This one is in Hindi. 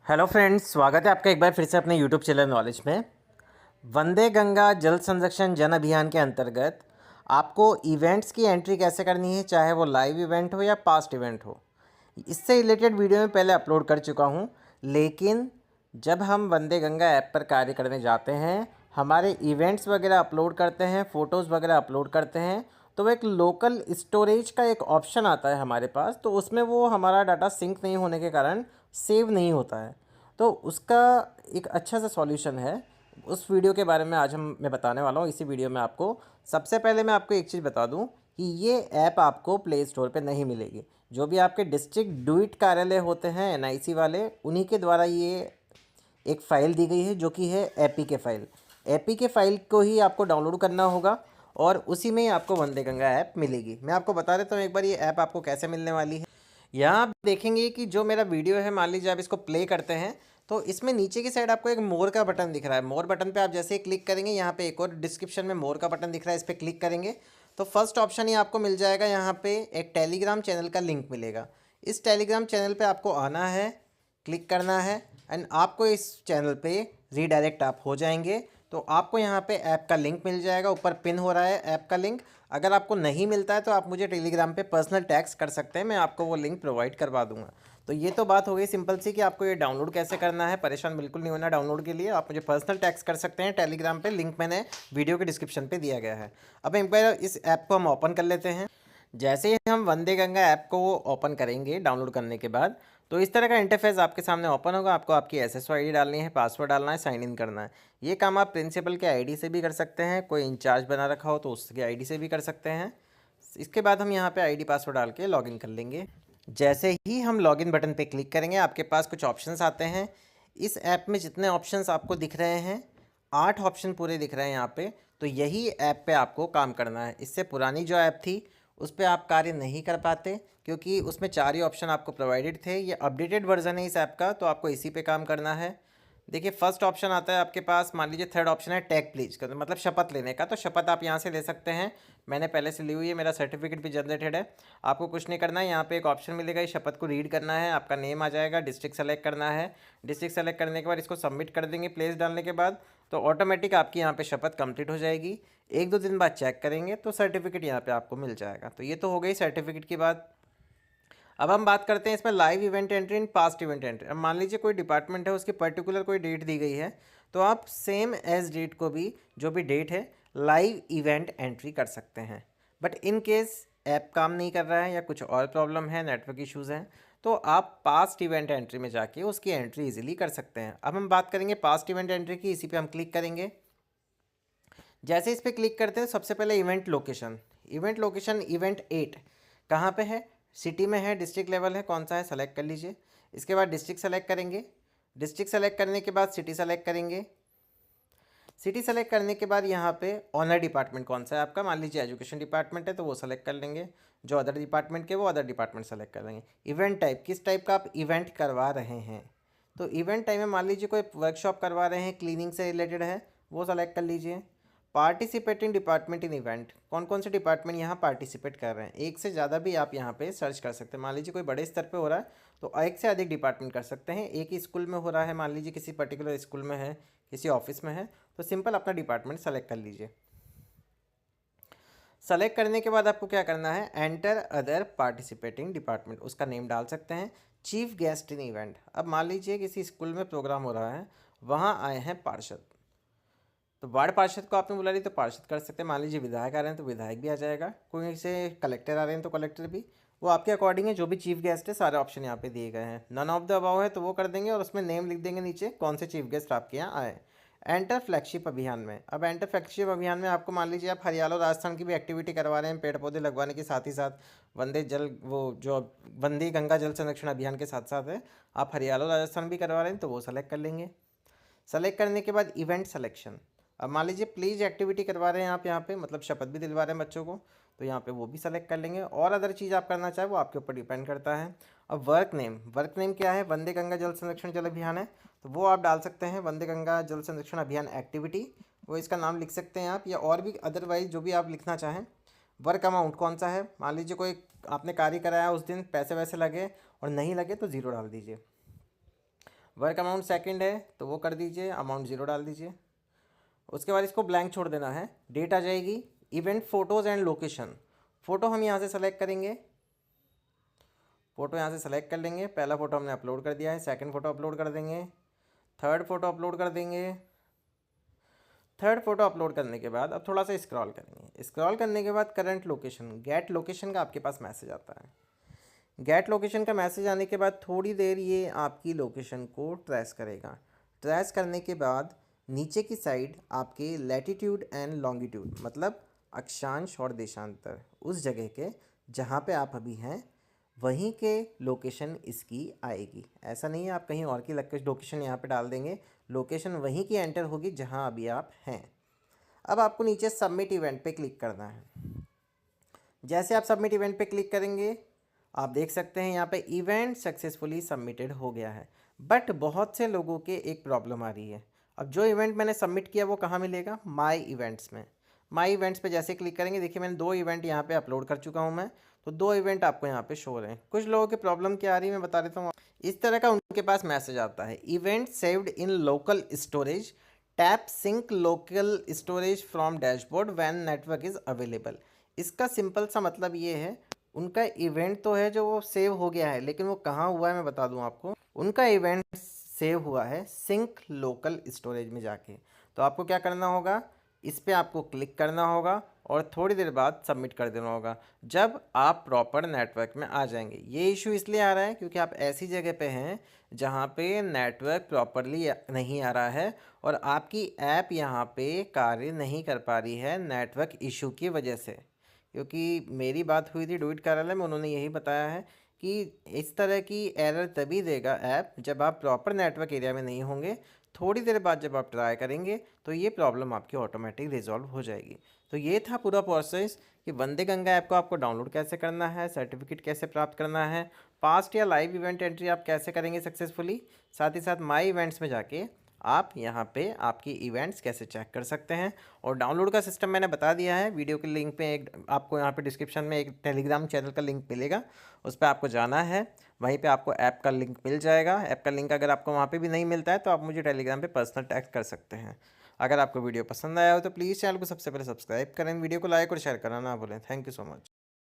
हेलो फ्रेंड्स, स्वागत है आपका एक बार फिर से अपने यूट्यूब चैनल नॉलेज में। वंदे गंगा जल संरक्षण जन अभियान के अंतर्गत आपको इवेंट्स की एंट्री कैसे करनी है, चाहे वो लाइव इवेंट हो या पास्ट इवेंट हो। इससे रिलेटेड वीडियो मैं पहले अपलोड कर चुका हूँ, लेकिन जब हम वंदे गंगा ऐप पर कार्य करने जाते हैं, हमारे इवेंट्स वगैरह अपलोड करते हैं, फ़ोटोज़ वगैरह अपलोड करते हैं, तो वो एक लोकल स्टोरेज का एक ऑप्शन आता है हमारे पास, तो उसमें वो हमारा डाटा सिंक नहीं होने के कारण सेव नहीं होता है। तो उसका एक अच्छा सा सॉल्यूशन है, उस वीडियो के बारे में आज मैं बताने वाला हूँ इसी वीडियो में आपको। सबसे पहले मैं आपको एक चीज़ बता दूँ कि ये ऐप आपको प्ले स्टोर पे नहीं मिलेगी। जो भी आपके डिस्ट्रिक्ट डूइट कार्यालय होते हैं एनआईसी वाले, उन्हीं के द्वारा ये एक फ़ाइल दी गई है जो कि है एपीके फ़ाइल। एपीके फ़ाइल को ही आपको डाउनलोड करना होगा और उसी में ही आपको वंदे गंगा ऐप मिलेगी। मैं आपको बता देता हूँ एक बार ये ऐप आपको कैसे मिलने वाली है। यहाँ आप देखेंगे कि जो मेरा वीडियो है, मान लीजिए आप इसको प्ले करते हैं, तो इसमें नीचे की साइड आपको एक मोर का बटन दिख रहा है। मोर बटन पे आप जैसे ही क्लिक करेंगे, यहाँ पे एक और डिस्क्रिप्शन में मोर का बटन दिख रहा है, इस पर क्लिक करेंगे तो फर्स्ट ऑप्शन ही आपको मिल जाएगा। यहाँ पे एक टेलीग्राम चैनल का लिंक मिलेगा। इस टेलीग्राम चैनल पे आपको आना है, क्लिक करना है एंड आपको इस चैनल पे रीडायरेक्ट आप हो जाएंगे। तो आपको यहाँ पे ऐप का लिंक मिल जाएगा, ऊपर पिन हो रहा है ऐप का लिंक। अगर आपको नहीं मिलता है तो आप मुझे टेलीग्राम पे पर्सनल टैग्स कर सकते हैं, मैं आपको वो लिंक प्रोवाइड करवा दूंगा। तो ये तो बात हो गई सिंपल सी कि आपको ये डाउनलोड कैसे करना है। परेशान बिल्कुल नहीं होना डाउनलोड के लिए, आप मुझे पर्सनल टैग्स कर सकते हैं टेलीग्राम पे, लिंक मैंने वीडियो के डिस्क्रिप्शन पे दिया गया है। अब एक बार इस ऐप को हम ओपन कर लेते हैं। जैसे ही हम वंदे गंगा ऐप को ओपन करेंगे डाउनलोड करने के बाद, तो इस तरह का इंटरफेस आपके सामने ओपन होगा। आपको आपकी एसएसओ आईडी डालनी है, पासवर्ड डालना है, साइन इन करना है। ये काम आप प्रिंसिपल के आईडी से भी कर सकते हैं, कोई इंचार्ज बना रखा हो तो उसके आईडी से भी कर सकते हैं। इसके बाद हम यहाँ पे आईडी पासवर्ड डाल के लॉगिन कर लेंगे। जैसे ही हम लॉगिन बटन पे क्लिक करेंगे, आपके पास कुछ ऑप्शंस आते हैं। इस ऐप में जितने ऑप्शंस आपको दिख रहे हैं, 8 ऑप्शन पूरे दिख रहे हैं यहाँ पे। तो यही ऐप पे आपको काम करना है। इससे पुरानी जो ऐप थी उस पर आप कार्य नहीं कर पाते, क्योंकि उसमें 4 ही ऑप्शन आपको प्रोवाइडेड थे। ये अपडेटेड वर्जन है इस ऐप का, तो आपको इसी पे काम करना है। देखिए फर्स्ट ऑप्शन आता है आपके पास, मान लीजिए थर्ड ऑप्शन है टेक प्लीज का, मतलब शपथ लेने का। तो शपथ आप यहाँ से ले सकते हैं, मैंने पहले से ली हुई है, मेरा सर्टिफिकेट भी जनरेटेड है। आपको कुछ नहीं करना है, यहाँ पे एक ऑप्शन मिलेगा, इस शपथ को रीड करना है, आपका नेम आ जाएगा, डिस्ट्रिक्ट सेलेक्ट करना है। डिस्ट्रिक्ट सेलेक्ट करने के बाद इसको सबमिट कर देंगे प्लेस डालने के बाद, तो ऑटोमेटिक आपकी यहाँ पे शपथ कंप्लीट हो जाएगी। 1-2 दिन बाद चेक करेंगे तो सर्टिफिकेट यहाँ पे आपको मिल जाएगा। तो ये तो हो गई सर्टिफिकेट की बात। अब हम बात करते हैं इसमें live event entry and past event entry. अब मान लीजिए कोई डिपार्टमेंट है, उसकी पर्टिकुलर कोई डेट दी गई है, तो आप सेम एज डेट को भी, जो भी डेट है, लाइव इवेंट एंट्री कर सकते हैं। बट इन केस ऐप काम नहीं कर रहा है या कुछ और प्रॉब्लम है, नेटवर्क इश्यूज़ हैं, तो आप पास्ट इवेंट एंट्री में जाके उसकी एंट्री इजीली कर सकते हैं। अब हम बात करेंगे पास्ट इवेंट एंट्री की। इसी पे हम क्लिक करेंगे। जैसे इस पर क्लिक करते हैं, सबसे पहले event location. Event location event 8 कहाँ पे है, सिटी में है, डिस्ट्रिक्ट लेवल है, कौन सा है सेलेक्ट कर लीजिए। इसके बाद डिस्ट्रिक्ट सेलेक्ट करेंगे। डिस्ट्रिक्ट सेलेक्ट करने के बाद सिटी सेलेक्ट करेंगे। सिटी सेलेक्ट करने के बाद यहाँ पे ऑनर डिपार्टमेंट कौन सा है आपका, मान लीजिए एजुकेशन डिपार्टमेंट है तो वो सेलेक्ट कर लेंगे। जो अदर डिपार्टमेंट के, वो अदर डिपार्टमेंट सेलेक्ट कर लेंगे। इवेंट टाइप, किस टाइप का आप इवेंट करवा रहे हैं, तो इवेंट टाइप में मान लीजिए कोई वर्कशॉप करवा रहे हैं, क्लीनिंग से रिलेटेड है, वो सेलेक्ट कर लीजिए। पार्टिसिपेटिंग डिपार्टमेंट इन इवेंट, कौन कौन से डिपार्टमेंट यहाँ पार्टिसिपेट कर रहे हैं, एक से ज़्यादा भी आप यहाँ पे सर्च कर सकते हैं। मान लीजिए कोई बड़े स्तर पे हो रहा है तो एक से अधिक डिपार्टमेंट कर सकते हैं। एक ही स्कूल में हो रहा है, मान लीजिए किसी पर्टिकुलर स्कूल में है, किसी ऑफिस में है, तो सिंपल अपना डिपार्टमेंट सेलेक्ट कर लीजिए। सेलेक्ट करने के बाद आपको क्या करना है, एंटर अदर पार्टिसिपेटिंग डिपार्टमेंट, उसका नेम डाल सकते हैं। चीफ गेस्ट इन इवेंट, अब मान लीजिए किसी स्कूल में प्रोग्राम हो रहा है, वहाँ आए हैं पार्षद, तो वार्ड पार्षद को आपने बुला ली तो पार्षद कर सकते हैं। मान लीजिए विधायक आ रहे हैं तो विधायक भी आ जाएगा, कोई से कलेक्टर आ रहे हैं तो कलेक्टर भी, वो आपके अकॉर्डिंग है। जो भी चीफ गेस्ट है सारे ऑप्शन यहाँ पे दिए गए हैं। नन ऑफ द अबाव है तो वो कर देंगे और उसमें नेम लिख देंगे नीचे कौन से चीफ गेस्ट आपके यहाँ आए। एंटर फ्लैगशिप अभियान में, अब एंटर फ्लैगशिप अभियान में आपको मान लीजिए आप हरियाणा और राजस्थान की भी एक्टिविटी करवा रहे हैं, पेड़ पौधे लगवाने के साथ ही साथ वंदे जल, वो जो वंदे गंगा जल संरक्षण अभियान के साथ साथ है, आप हरियाणा और राजस्थान भी करवा रहे हैं तो वो सेलेक्ट कर लेंगे। सेलेक्ट करने के बाद इवेंट सिलेक्शन, अब मान लीजिए प्लीज़ एक्टिविटी करवा रहे हैं आप यहाँ पे, मतलब शपथ भी दिलवा रहे हैं बच्चों को, तो यहाँ पे वो भी सेलेक्ट कर लेंगे। और अदर चीज़ आप करना चाहे वो आपके ऊपर डिपेंड करता है। अब वर्क नेम, वर्क नेम क्या है, वंदे गंगा जल संरक्षण जल अभियान है, तो वो आप डाल सकते हैं वंदे गंगा जल संरक्षण अभियान एक्टिविटी, वो इसका नाम लिख सकते हैं आप, या और भी अदरवाइज जो भी आप लिखना चाहें। वर्क अमाउंट कौन सा है, मान लीजिए कोई आपने कार्य कराया उस दिन, पैसे वैसे लगे और नहीं लगे तो ज़ीरो डाल दीजिए। वर्क अमाउंट सेकंड है तो वो कर दीजिए, अमाउंट 0 डाल दीजिए। उसके बाद इसको ब्लैंक छोड़ देना है। डेट आ जाएगी, event photos and location. Photo हम यहाँ से सेलेक्ट करेंगे, फ़ोटो यहाँ से सेलेक्ट कर लेंगे। पहला फ़ोटो हमने अपलोड कर दिया है, सेकंड फ़ोटो अपलोड कर देंगे, थर्ड फ़ोटो अपलोड कर देंगे। थर्ड फ़ोटो अपलोड करने के बाद अब थोड़ा सा स्क्रॉल करेंगे। स्क्रॉल करने के बाद करंट लोकेशन, गेट लोकेशन का आपके पास मैसेज आता है। गेट लोकेशन का मैसेज आने के बाद थोड़ी देर ये आपकी लोकेशन को ट्रेस करेगा। ट्रेस करने के बाद नीचे की साइड आपके लैटिट्यूड एंड लॉन्गिट्यूड, मतलब अक्षांश और देशांतर, उस जगह के जहाँ पे आप अभी हैं वहीं के लोकेशन इसकी आएगी। ऐसा नहीं है आप कहीं और की लोकेशन यहाँ पे डाल देंगे, लोकेशन वहीं की एंटर होगी जहाँ अभी आप हैं। अब आपको नीचे सबमिट इवेंट पे क्लिक करना है। जैसे आप सबमिट इवेंट पे क्लिक करेंगे आप देख सकते हैं यहाँ पे इवेंट सक्सेसफुली सबमिटेड हो गया है। बट बहुत से लोगों के एक प्रॉब्लम आ रही है। अब जो इवेंट मैंने सबमिट किया वो कहाँ मिलेगा? माई इवेंट्स में। माई इवेंट्स पे जैसे क्लिक करेंगे, देखिए मैंने 2 इवेंट यहाँ पे अपलोड कर चुका हूँ मैं, तो 2 इवेंट आपको यहाँ पे शो हो रहे हैं। कुछ लोगों की प्रॉब्लम क्या आ रही है मैं बता देता हूँ। इस तरह का उनके पास मैसेज आता है, event saved in local storage, tap sync local storage from dashboard when network is available. इसका सिंपल सा मतलब ये है, उनका इवेंट तो है जो वो सेव हो गया है, लेकिन वो कहाँ हुआ है मैं बता दूं आपको। उनका इवेंट सेव हुआ है सिंक लोकल स्टोरेज में जाके। तो आपको क्या करना होगा, इस पर आपको क्लिक करना होगा और थोड़ी देर बाद सबमिट कर देना होगा। जब आप प्रॉपर नेटवर्क में आ जाएंगे, ये इशू इसलिए आ रहा है क्योंकि आप ऐसी जगह पे हैं जहाँ पे नेटवर्क प्रॉपरली नहीं आ रहा है और आपकी ऐप यहाँ पे कार्य नहीं कर पा रही है नेटवर्क इशू की वजह से। क्योंकि मेरी बात हुई थी डूइट कार्यालय में, उन्होंने यही बताया है कि इस तरह की एरर तभी देगा ऐप जब आप प्रॉपर नेटवर्क एरिया में नहीं होंगे। थोड़ी देर बाद जब आप ट्राई करेंगे तो ये प्रॉब्लम आपकी ऑटोमेटिक रिजॉल्व हो जाएगी। तो ये था पूरा प्रोसेस कि वंदे गंगा ऐप को आपको डाउनलोड कैसे करना है, सर्टिफिकेट कैसे प्राप्त करना है, पास्ट या लाइव इवेंट एंट्री आप कैसे करेंगे सक्सेसफुली, साथ ही साथ माई इवेंट्स में जाके आप यहाँ पे आपकी इवेंट्स कैसे चेक कर सकते हैं। और डाउनलोड का सिस्टम मैंने बता दिया है वीडियो के लिंक पे। एक आपको यहाँ पे डिस्क्रिप्शन में एक टेलीग्राम चैनल का लिंक मिलेगा, उस पर आपको जाना है, वहीं पे आपको ऐप का लिंक मिल जाएगा। ऐप का लिंक अगर आपको वहाँ पे भी नहीं मिलता है तो आप मुझे टेलीग्राम पे पर्सनल टैग कर सकते हैं। अगर आपको वीडियो पसंद आया हो तो प्लीज़ चैनल को सबसे पहले सब्सक्राइब करें, वीडियो को लाइक और शेयर करना ना भूलें। Thank you so much.